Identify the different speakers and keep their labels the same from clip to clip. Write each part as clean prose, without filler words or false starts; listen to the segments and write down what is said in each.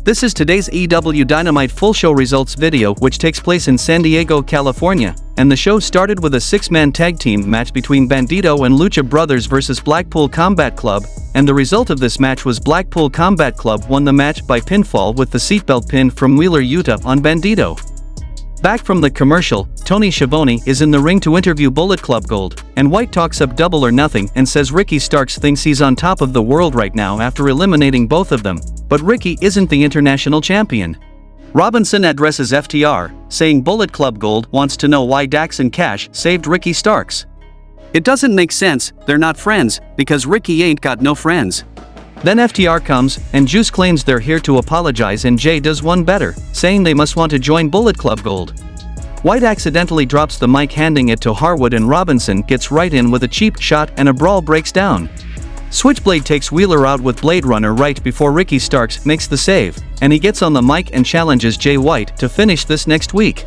Speaker 1: This is today's AEW Dynamite full show results video, which takes place in San Diego, California, and the show started with a 6-man tag team match between Bandito and Lucha Brothers vs Blackpool Combat Club, and the result of this match was Blackpool Combat Club won the match by pinfall with the seatbelt pin from Wheeler Yuta on Bandito. Back from the commercial, Tony Schiavone is in the ring to interview Bullet Club Gold, and White talks up Double or Nothing and says Ricky Starks thinks he's on top of the world right now after eliminating both of them, but Ricky isn't the international champion. Robinson addresses FTR, saying Bullet Club Gold wants to know why Dax and Cash saved Ricky Starks. It doesn't make sense, they're not friends, because Ricky ain't got no friends. Then FTR comes, and Juice claims they're here to apologize, and Jay does one better, saying they must want to join Bullet Club Gold. White accidentally drops the mic, handing it to Harwood, and Robinson gets right in with a cheap shot and a brawl breaks down. Switchblade takes Wheeler out with Blade Runner right before Ricky Starks makes the save, and he gets on the mic and challenges Jay White to finish this next week.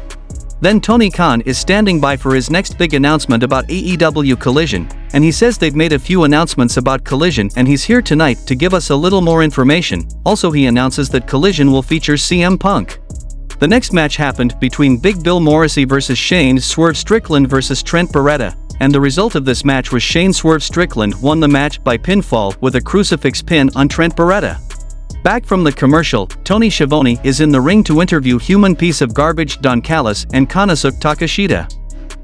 Speaker 1: Then Tony Khan is standing by for his next big announcement about AEW Collision, and he says they've made a few announcements about Collision and he's here tonight to give us a little more information. Also, he announces that Collision will feature CM Punk. The next match happened between Big Bill Morrissey vs Shane Swerve Strickland vs Trent Beretta, and the result of this match was Shane Swerve Strickland won the match by pinfall with a crucifix pin on Trent Beretta. Back from the commercial, Tony Schiavone is in the ring to interview human piece of garbage Don Callis and Konosuke Takeshita.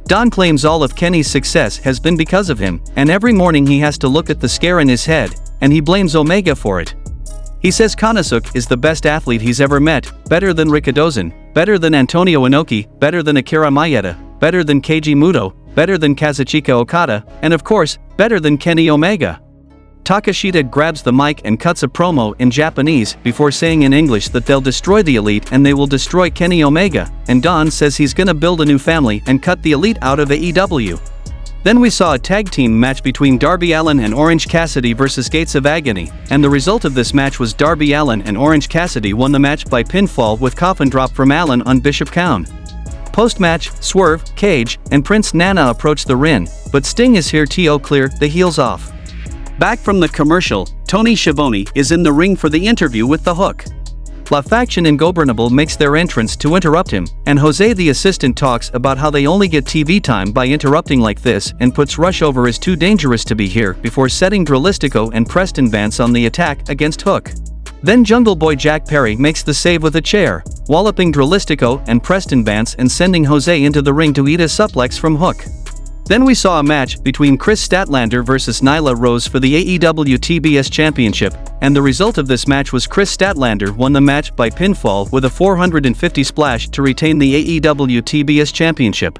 Speaker 1: Don claims all of Kenny's success has been because of him, and every morning he has to look at the scare in his head, and he blames Omega for it. He says Konosuke is the best athlete he's ever met, better than Rikidozan, better than Antonio Inoki, better than Akira Maeda, better than Keiji Muto, better than Kazuchika Okada, and of course, better than Kenny Omega. Takeshita grabs the mic and cuts a promo in Japanese before saying in English that they'll destroy the Elite and they will destroy Kenny Omega, and Don says he's gonna build a new family and cut the Elite out of AEW. Then we saw a tag team match between Darby Allin and Orange Cassidy vs Gates of Agony, and the result of this match was Darby Allin and Orange Cassidy won the match by pinfall with coffin drop from Allin on Bishop Kaun. Post-match, Swerve, Cage, and Prince Nana approach the ring, but Sting is here to clear the heels off. Back from the commercial, Tony Schiavone is in the ring for the interview with The Hook. La Faction Ingobernable makes their entrance to interrupt him, and Jose the assistant talks about how they only get TV time by interrupting like this and puts Rush over as too dangerous to be here before setting Dralistico and Preston Vance on the attack against Hook. Then Jungle Boy Jack Perry makes the save with a chair, walloping Dralistico and Preston Vance and sending Jose into the ring to eat a suplex from Hook. Then we saw a match between Kris Statlander vs Nyla Rose for the AEW TBS Championship, and the result of this match was Kris Statlander won the match by pinfall with a 450 splash to retain the AEW TBS Championship.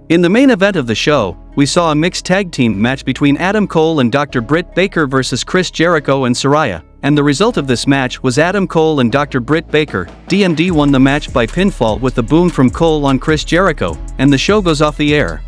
Speaker 1: In the main event of the show, we saw a mixed tag team match between Adam Cole and Dr. Britt Baker vs Chris Jericho and Saraya, and the result of this match was Adam Cole and Dr. Britt Baker. DMD won the match by pinfall with the boom from Cole on Chris Jericho, and the show goes off the air.